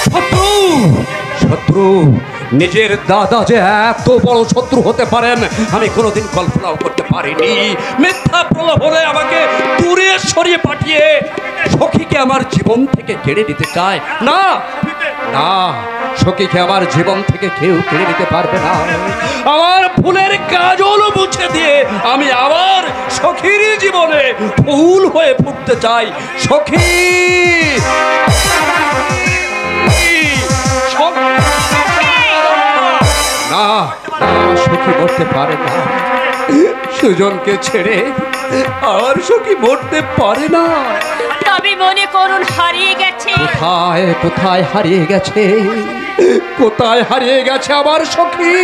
শত্রু শত্রু নিজের দাদা যে এত বড় শত্রু হতে পারেন আমি কোনোদিন কল্পনাও করতে পারিনি। মিথ্যা প্রলোভনে আমাকে দূরে সরিয়ে পাঠিয়ে সখীকে আমার জীবন থেকে কেড়ে নিতে চায়। না না, সখীকে আমার জীবন থেকে কেউ কেড়ে নিতে পারবে না। আমার ফুলের কাজল মুছে দিয়ে আমি আবার সখীর জীবনে ফুল হয়ে ফুটতে চাই। সখী না, সখী মরতে পারে না। সুজনকে ছেড়ে আর সখী মরতে পারে না। তবে মনে করুন হারিয়ে গেছে। কোথায় কোথায় হারিয়ে গেছে, কোথায় হারিয়ে গেছে আমার সখী?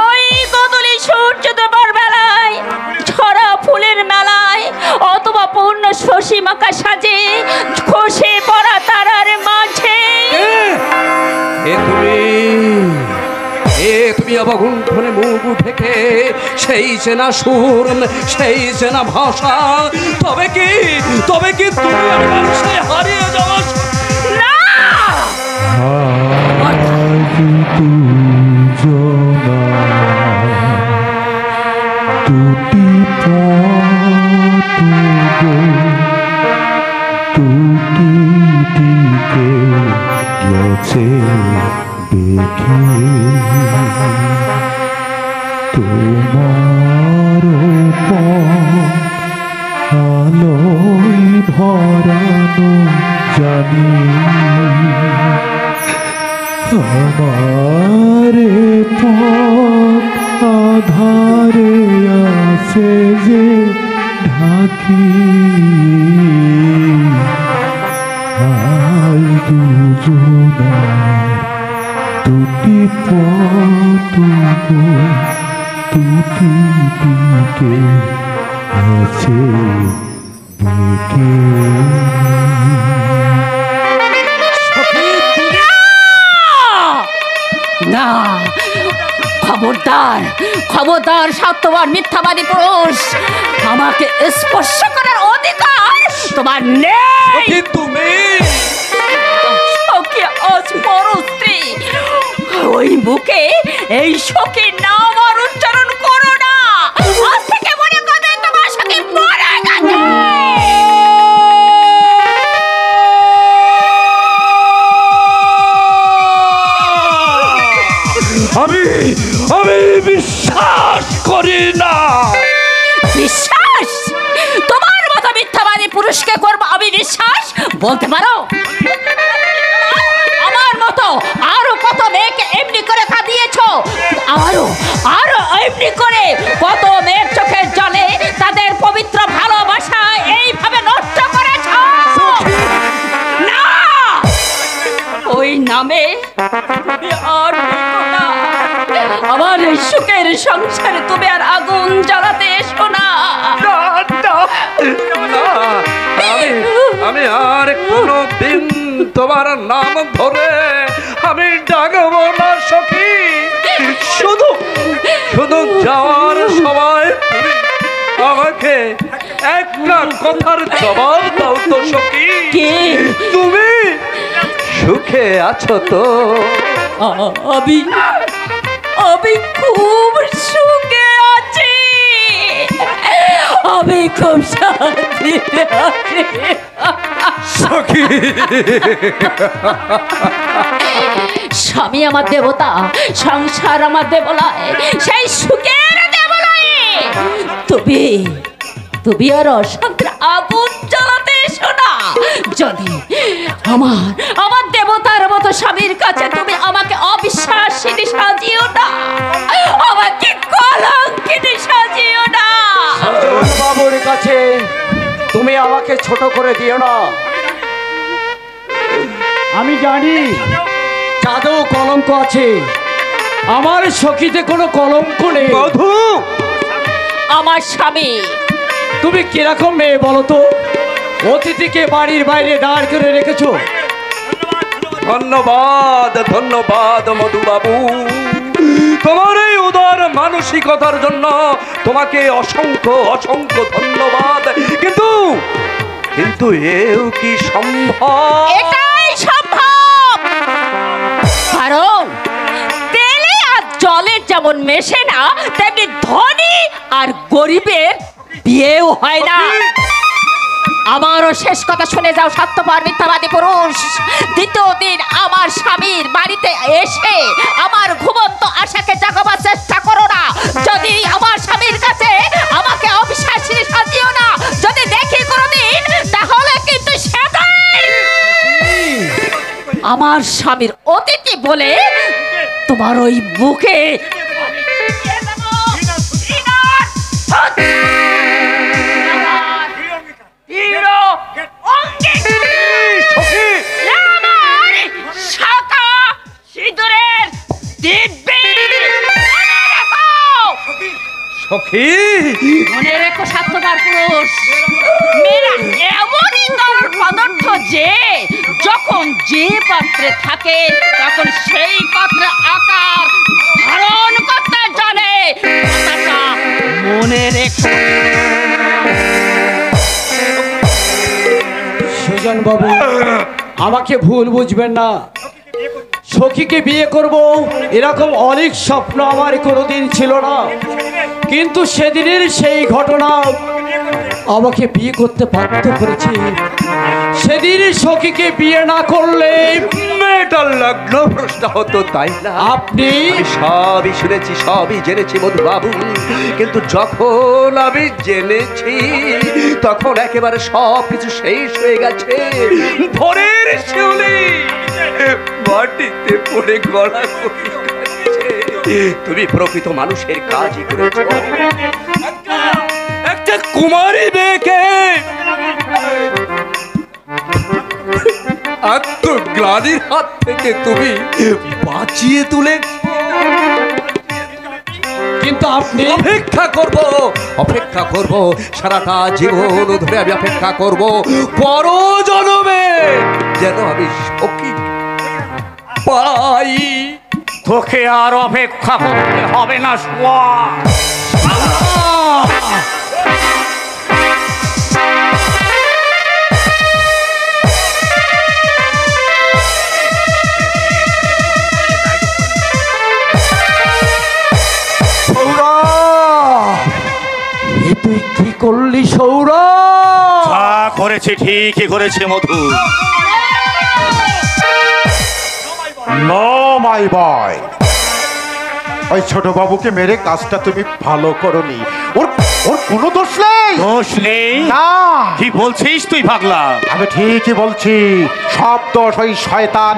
ওই গদলি সূর্য দেবার বেলায়, ছড়া ফুলের মেলায়, অথবা পূর্ণ শশী মাখা সাজে খসে পড়া তারার মাঝে। তুমি অবগুণ্ঠনে মুখ ঢেকে সেই চেনা সুর, সেই চেনা ভাষা, তবে কি তুমি আমার সেই হারিয়ে যাওয়া না। তোমার আলোয় ভরানো জানি আমার আধারে আছে যে ঢাকি আই দুজনার দুটি দুটি দিকে আছে দেখে। না, খবরদার খবরদার, স্বার্থবান মিথ্যাবাদী পুরুষ, আমাকে স্পর্শ করার অধিকার তোমার নেই। তুমি সখী আজ বড় স্ত্রী, ওই মুখে এই সখীর নাম আর উচ্চারণ করো না। আজ থেকে মনে করবে তোমার সখী মরে গেছে। আমি বিশ্বাস করি না। বিশ্বাস? তোমার মতো মিথ্যাবাদী পুরুষকে করবো আমি বিশ্বাস? বলতে পারো আমার মতো আরো কত মেয়েকে এমনি করে কাঁদিয়েছো, আরো আরো এমনি করে কত মেয়ের চোখের জলে তাদের পবিত্র ভালোবাসা এইভাবে নষ্ট করেছো। না, ওই নামে আর আমার এই সুখের সংসারে তুমি আর আগুন জ্বালাতে এসো না। আমি আর কোনদিন তোমার নাম ধরে আমি ডাকবো না সখী। শুধু যাওয়ার সময় তুমি আমাকে একটা কথার জবাব দাও তো সখী। তুমি সুখে আছো তো? আমি খুব সুখে আছি, আমি খুব শান্তিতে আছি। সখী, স্বামী আমার দেবতা, সংসার আমার দেবলয়, সেই সুখের দেবলয়ে তুমি আর অশান্তির আগুন জ্বালাতে এসো না। যদি আমার দেবতার মতো স্বামীর কাছে তুমি আমাকে অবিশ্বাসী সাজিও না, আমাকে কলঙ্কিনী সাজিও না। বাবুর কাছে তুমি আমাকে ছোট করে দিও না। আমি জানি চাঁদেও কলঙ্ক আছে, আমার সখীতে কোনো কলঙ্ক নেই। মধু, আমার স্বামী তুমি কিরকম মেয়ে বলো তো? অতিথিকে বাড়ির বাইরে দাঁড় করে রেখেছো। ধন্যবাদ ধন্যবাদ মধুবাবু, তোমার এই উদার মানসিকতার জন্য তোমাকে অসংখ্য অসংখ্য ধন্যবাদ। কিন্তু এও কি সম্ভব? এটাই সম্ভব। যেমন মেশে না, তেমনি ধনী আর গরিবের বিয়েও হয় না। আমারও শেষ কথা শুনে যাও স্বার্থপর মিথ্যাবাদী পুরুষ। দ্বিতীয় দিন আমার স্বামীর বাড়িতে এসে আমার ঘুমন্ত আশাকে জাগাবার চেষ্টা করো না। যদি আমার স্বামীর কাছে আমাকে অবিশ্বাসী সাজিও না। যদি দেখি কোনোদিন, তাহলে কিন্তু সেটাই আমার স্বামীর অতিথি বলে তোমার ওই বুকে সখী, মনে রেখো স্বার্থপর পুরুষ, মেয়েরা এমনই তরল পদার্থ যে যখন যে পাত্রে থাকে তখন সেই পাত্রের আকার ধারণ করতে জানে। কথাটা মনে রেখো। সুজন বাবু, আমাকে ভুল বুঝবেন না। সখীকে বিয়ে করব এরকম অনেক স্বপ্ন আমার কোনোদিন ছিল না, কিন্তু সেদিনের সেই ঘটনা আমাকে বিয়ে করতে বাধ্য করেছে। সেদিন সখীকে বিয়ে না করলে মেয়েটার লগ্ন প্রশ্ন হতো, তাই না? আপনি আমি সবই শুনেছি, সবই জেনেছি মধুবাবু, কিন্তু যখন আমি জেনেছি তখন একেবারে সব কিছু শেষ হয়ে গেছে। ভোরের শিউলি মাটিতে পড়ে গলা কমে গেছে। তুমি প্রকৃত মানুষের কাজই করেছো। একটা কুমারী মেয়েকে আত্মগ্লানির হাত থেকে তুমি বাঁচিয়ে তুলে। কিন্তু আপনি অপেক্ষা করব সারাটা জীবন ধরে আমি অপেক্ষা করব পর জন্মে যেন আমি সখী পাই। তোকে আর অপেক্ষা করতে হবে না সোয়া। তুই কি করলি সৌরভ? যা করেছে ঠিকই করেছে মধু। নো মাই বয়, ওই ছোট বাবুকে মেরে কাজটা তুমি ভালো করনি। ওর ওর কোনো দোষ নেই। দোষ নেই না, কি বলছিস তুই পাগলা? আমি ঠিকই বলছি, সব দোষ ওই শয়তান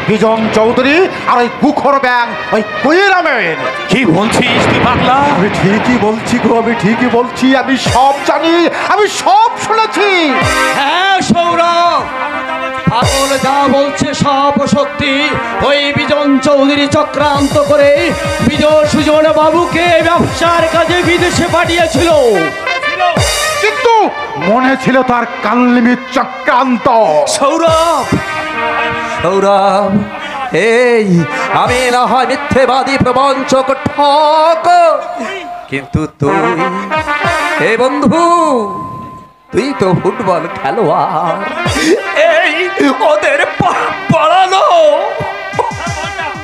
বিজন চৌধুরী আর ওই কুখর ব্যাং ওই কুইরামের। কি বলছিস তুই পাগলা? আমি ঠিকই বলছি গো, আমি ঠিকই বলছি। আমি সব জানি, আমি সব শুনেছি। হ্যাঁ সৌরভ, পাগল যা বলছে সব সত্যি। ওই বিজন চৌধুরী চক্রান্ত করে বিজয় সুজন বাবুকে ব্যবসার কাজে বিদেশে পাঠিয়েছিল, কিন্তু মনে ছিল তার কালনিমিত চক্রান্ত। সৌরভ, এই আমি না হয় মিথ্যেবাদী প্রবঞ্চক ঠক, কিন্তু তুই বন্ধু, তুই তো ফুটবল খেলোয়াড়। এই ওদের পড়ানো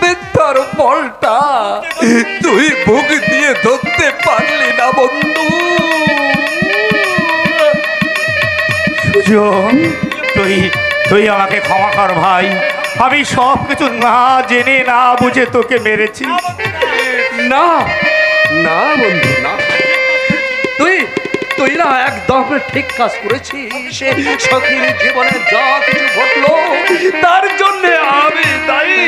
মিথ্যার বলটা তুই বুক দিয়ে ধরতে পারলি না বন্ধু। সুজন, তুই আমাকে ক্ষমা কর ভাই। আমি সব কিছু না জেনে না বুঝে তোকে মেরেছি। না না বন্ধু, না, তুই না একদম ঠিক কাজ করেছিস। সখীর জীবনে যা কিছু ঘটলো তার জন্য আমি দায়ী।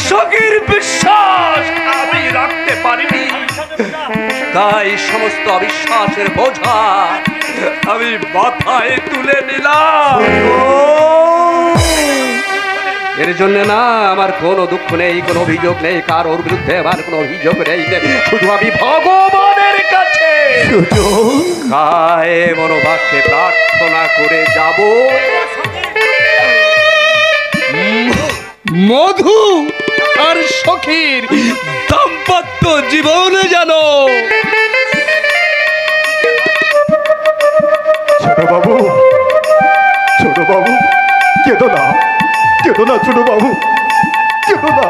সখীর বিশ্বাস আমি রাখতে পারিনি, তাই সমস্ত অবিশ্বাসের বোঝা আমি মাথায় তুলে নিলাম। এর জন্য না আমার কোনো দুঃখ নেই, কোনো অভিযোগ নেই, কারোর বিরুদ্ধে আমার কোনো অভিযোগ নেই। শুধু আমি ভগবানের কাছে গায়ে মনোবাক্যে প্রার্থনা করে যাব, মধু আর সখীর দাম্পত্য জীবনে যেন। ছোট বাবু, কেঁদো না ছোট বাবু, কেঁদো না।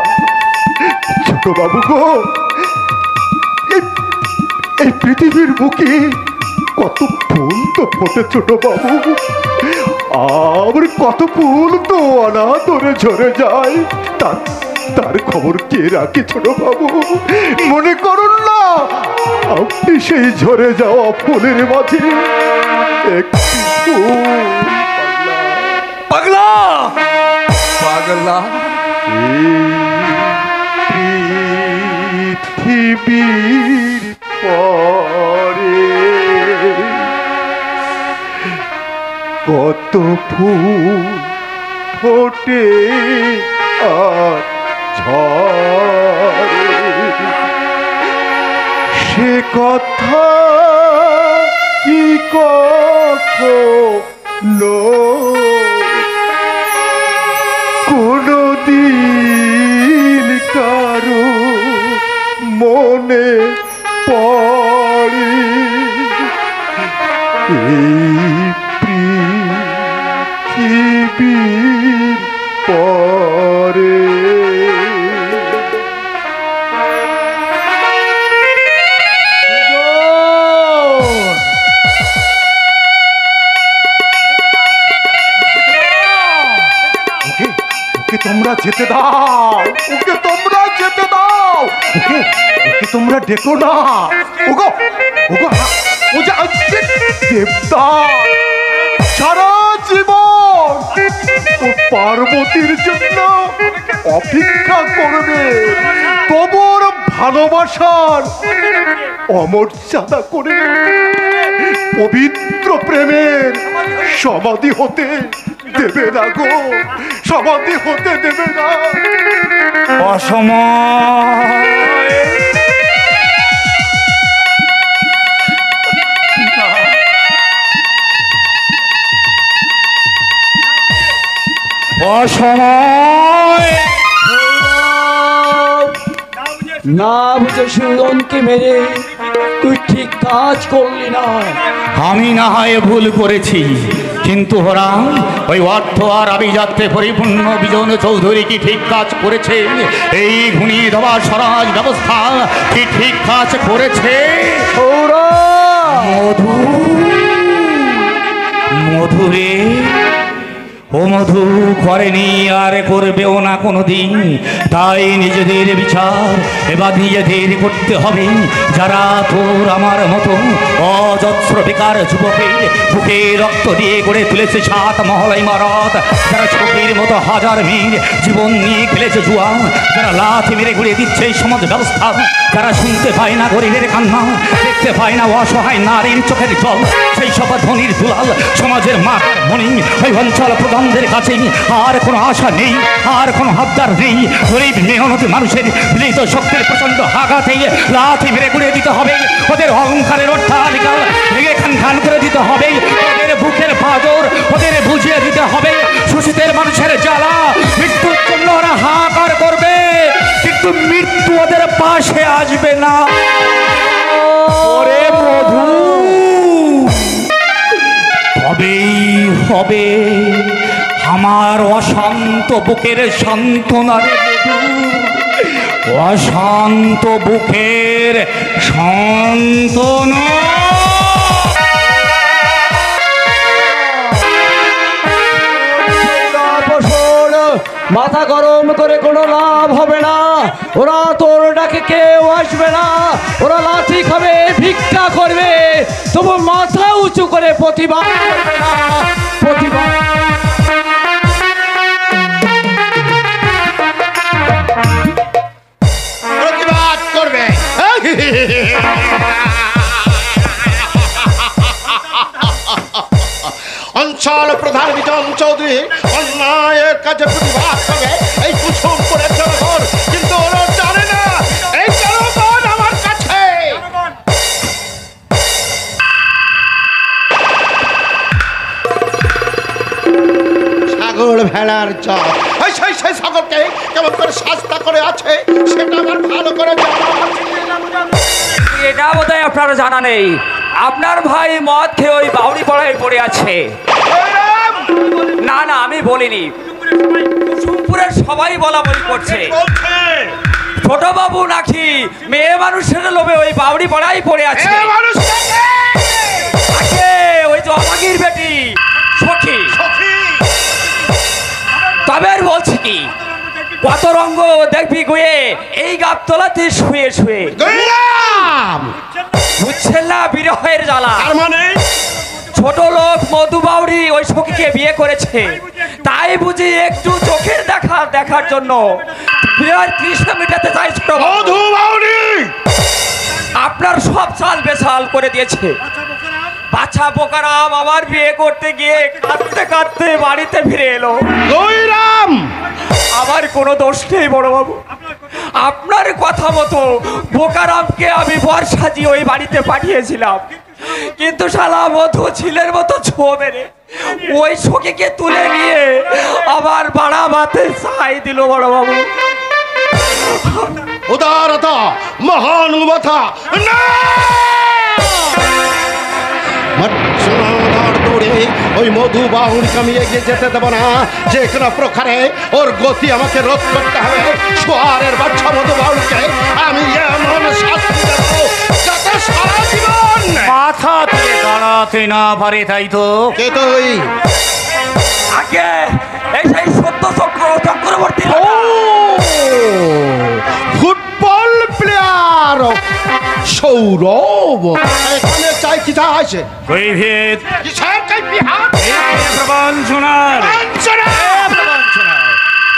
ছোট বাবু গো, এই পৃথিবীর বুকে কত ফুল তো ফোটে ছোট বাবু, আর কত ফুল তো অনাদরে ঝরে যায়। তার খবর কে রাখে ছোট বাবু? মনে করুন না আপনি সেই ঝরে যাওয়া ফুলের মাঝে একটি ফুল। পাগলা পাগলা পৃথিবীর পরে কত ফুল ফোটে আর ঝরে, সে কথা কি কখনো কোনদিন কারো মনে পড়ে? এই পৃথিবীর পরে তোমরা যেতে দাও, ওকে তোমরা যেতে দাও, ওকে তোমরা ডেকো না। ওগো ওগো ও যে দেবতা সারা জীবন ও পার্বতীর জন্য অপেক্ষা করবে, তোমার ভালোবাসার অমর্যাদা করে পবিত্র প্রেমের সমাধি হতে দেবে না গো, সমাধি হতে দেবে না। অসময় অসময় না বুঝে সুরনকে মেরে তুই ঠিক কাজ করলি না। আমি না হয় ভুল করেছি, কিন্তু ওরা ওই অর্থ আর আভিজাত্যে পরিপূর্ণ বিজন চৌধুরী কি ঠিক কাজ করেছে? এই ঘুনিয়ে দেওয়া স্বরাজ ব্যবস্থা কি ঠিক কাজ করেছে? মধু মধুরে ও মধু করেনি আর করবেও না কোনোদিন, তাই নিজেদের বিচার এবার নিজেদের করতে হবে। যারা তোর আমার মতো অজস্র বেকার যুবকের বুকে রক্ত দিয়ে গড়ে তুলেছে 7 মহল ইমারত, যারা চোখের মতো হাজার মেয়ের জীবন নিয়ে খেলেছে জুয়া, যারা লাথি মেরে ঘুরিয়ে দিচ্ছে এই সমাজ ব্যবস্থা, যারা শুনতে পায় না গরিবের কান্না, দেখতে পায় না অসহায় নারীর চোখের জল, সেই সব ধনির দুলাল সমাজের মাথার মনি, ওই অঞ্চল প্রধানদের কাছে আর কোনো আশা নেই, আর কোনো হাতদার নেই। গরিব মেহনতি মানুষের মিলিত শক্তির প্রচন্ড আঘাতে লাথি মেরে গুড়িয়ে দিতে হবে, ওদের অহংকারের অট্টালিকা ভেঙে খান খান করে দিতে হবে, ওদের বুকের পাঁজর ওদের বুঝিয়ে দিতে হবে। শোষিতের মানুষের জ্বালা মৃত্যুর জন্য ওরা হাহাকার করবে, কিন্তু মৃত্যু ওদের পাশে আসবে না। ওরে মধু হবেই হবে আমার অশান্ত বুকের সান্ত্বনারে মধু, অশান্ত বুকের সান্ত্বনা। মাথা গরম করে কোনো লাভ হবে না, ওরা তোর ডাকে কেউ আসবে না, ওরা লাঠি খাবে, ভিক্ষা করবে, তবু মাথা উঁচু করে প্রতিবাদ করবে না, প্রতিবাদ। প্রতিবাদ করবে। অঞ্চল প্রধান বিজন চৌধুরী অন্যায়ের কাজে প্রতিবাদ করবে এই কুসুম করে জনগণ, কিন্তু ওরা জানে না এই জনগণ আমার কাছে ছাগল ভেড়ার জল। সেই ছাগলকে কেমন করে শাস্তা করে আছে সেটা আমার ভালো করে জানা আছে। এটা বোধহয় আপনার জানা নেই, আপনার ভাই মদ খেয়ে ওই বাউরি পাড়ায় পড়ে আছে। না না আমি বলিনি, কুসুমপুরের সবাই বলা বলি করছে। ছোট বাবু নাকি মেয়ে মানুষের লোভে ওই বাউরি পাড়াই পড়ে আছে। ওই তো আমাগির বেটি সখী। তবে আর বলছি কি, কত রঙ্গ দেখবি গুয়ে এই গাবতলাতে শুয়ে শুয়ে। বুঝছেন না বিরহের জ্বালা? তার মানে ছোট লোক মধু বাউরি ওই সখীকে বিয়ে করেছে, তাই বুঝি একটু চোখের দেখার জন্য বিরাট কৃষ্ণ মিটাতে চাই ছোট মধু বাউরি আপনার সব চাল বেচাল করে দিয়েছে। বাচ্চা বোকারাম আমার বিয়ে করতে গিয়ে কাঁদতে কাঁদতে বাড়িতে ফিরে এলো। রাম আমার কোনো দোষ নেই বড় বাবু, আপনার কথা মতো বোকারামকে আমি বর সাজিয়ে ওই বাড়িতে পাঠিয়েছিলাম, কিন্তু শালা মধু ছিলের মতো ছো মেরে ওই সখীকে তুলে নিয়ে আবার বাড়া মাতে ছাই দিল বড় বাবু। উদারতা মহানুভবতা না ওই মধু বাহুরকে আমি এগিয়ে যেতে দেবো না। যে কোনো প্রকারে ওর গতি আমাকে রোধ করতে হবে। সোয়ারের বাচ্চা মধু বাহুরকে আমি এমন শাস্তি দেবো যাতে সারা জীবন মাথা তুলে দাঁড়াতে না পারে। তাই তো কে তুই? আগে এই সেই সত্য চক্রবর্তী ফুটবল প্লেয়ার সৌরভ এখানে চাই কি আছে? কৈভেদ কিসের চাই বিহার? প্রবঞ্চনার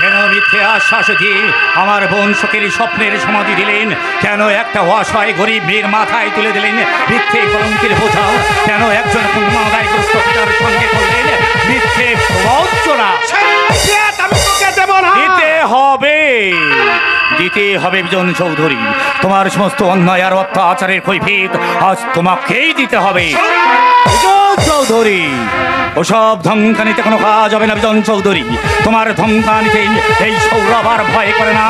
কেন মিথ্যে আশ্বাস দিয়ে আমার বংশকের স্বপ্নের সমাধি দিলেন? কেন একটা অসহায় গরিব মেয়ের মাথায় তুলে দিলেন মিথ্যে কলঙ্কের বোঝা? কেন একজন পূর্ণাদায়গ্রস্ত পিতার সঙ্গে করলেন মিথ্যে প্রবঞ্চনা? দিতে হবে বিজন চৌধুরী। তোমার সমস্ত অন্যায় আর অত্যাচারের কৈফিয়ত আজ তোমাকেই দিতে হবে বিজন চৌধুরী। ওসব ধমকানিতে কোনো কাজ হবে না বিজন চৌধুরী। তোমার ধমকানিতে এই সৌরভ আর ভয় করে না।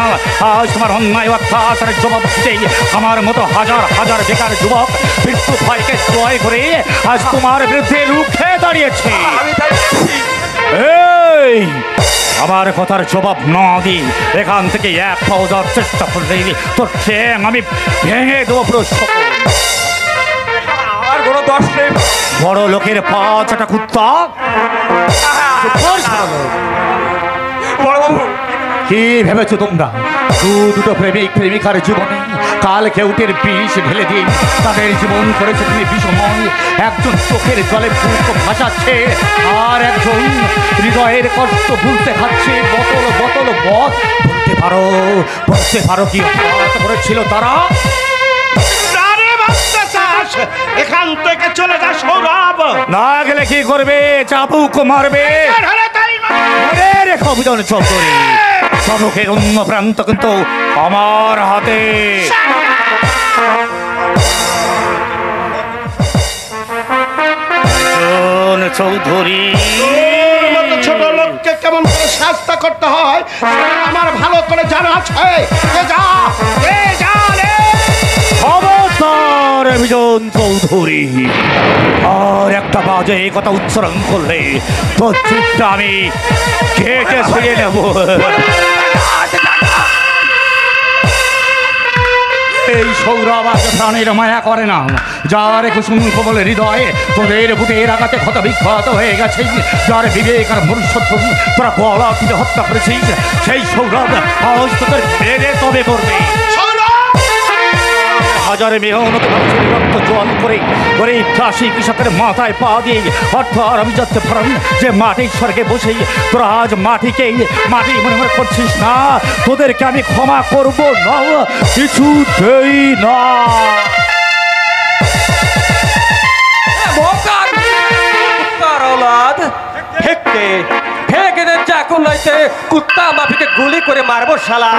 আজ তোমার অন্যায় অত্যাচারের জবাব দিতেই আমার মতো হাজার হাজার বেকার যুবক মৃত্যু ভয়কে জয় করে আজ তোমার বিরুদ্ধে রুখে দাঁড়িয়েছে। এই আমার কথার জবাব না দিই এখান থেকে এক পাও যাওয়ার চেষ্টা করলে তোর ঠ্যাং আমি ভেঙে দেবো পুরো সকল। আমার কোনো দোষ নেই বড় লোকের পা চাটা কুত্তা। বড় বাবু। কি ভেবেছো তোমরা দুটো প্রেমিক প্রেমিকার জীবনে কাল কেউটের বিষ ঢেলে দিন তাদের জীবন করেছে তুমি বিষময়? একজন চোখের জলে বুক ভাসাচ্ছে আর একজন হৃদয়ের কষ্ট ভুলতে খাচ্ছে বোতল বোতল বধ। বলতে পারো কি অপরাধ করেছিল তারা? এখান থেকে চলে যা সৌরভ। না গেলে কি করবে? চাবুক মারবে। রেখো বিজন চৌধুরী, চাবুকের অন্য প্রান্ত কিন্তু আমার হাতে। চৌধুরী ছোট লোককে কেমন করে শাস্তি করতে হয় আমার ভালো করে জানা আছে। খবরদার বিজন চৌধুরী, আর একটা বাজে কথা উচ্চারণ করলে তোর চিপটা আমি কেটে ছিঁড়ে নেব। এই সৌরভ আজ প্রাণের মায়া করে না, যার কুসুম বলে হৃদয়ে তোদের বুকের আঘাতে ক্ষত বিক্ষত হয়ে গেছে, যার বিবেক আর মনুষ্যত্ব তোরা গলা টিপে হত্যা করেছিস, সেই সৌরভ আজ তোদের ফেরে তবে করবে। হাজারে মেহনত মানুষের রক্ত জল করে গরিব চাষি কৃষকের মাথায় পা দিয়ে অর্থ আর আমি যাতে ফরন যে মাটির স্বর্গে বসেই তোরা আজ মাটিকেই মাটি মনে মনে করছিস না, তোদেরকে আমি ক্ষমা করব না, কিছুতেই না। ফেঁকে দে চাকু নইতে কুত্তা মাফিকে গুলি করে মারবো শালা।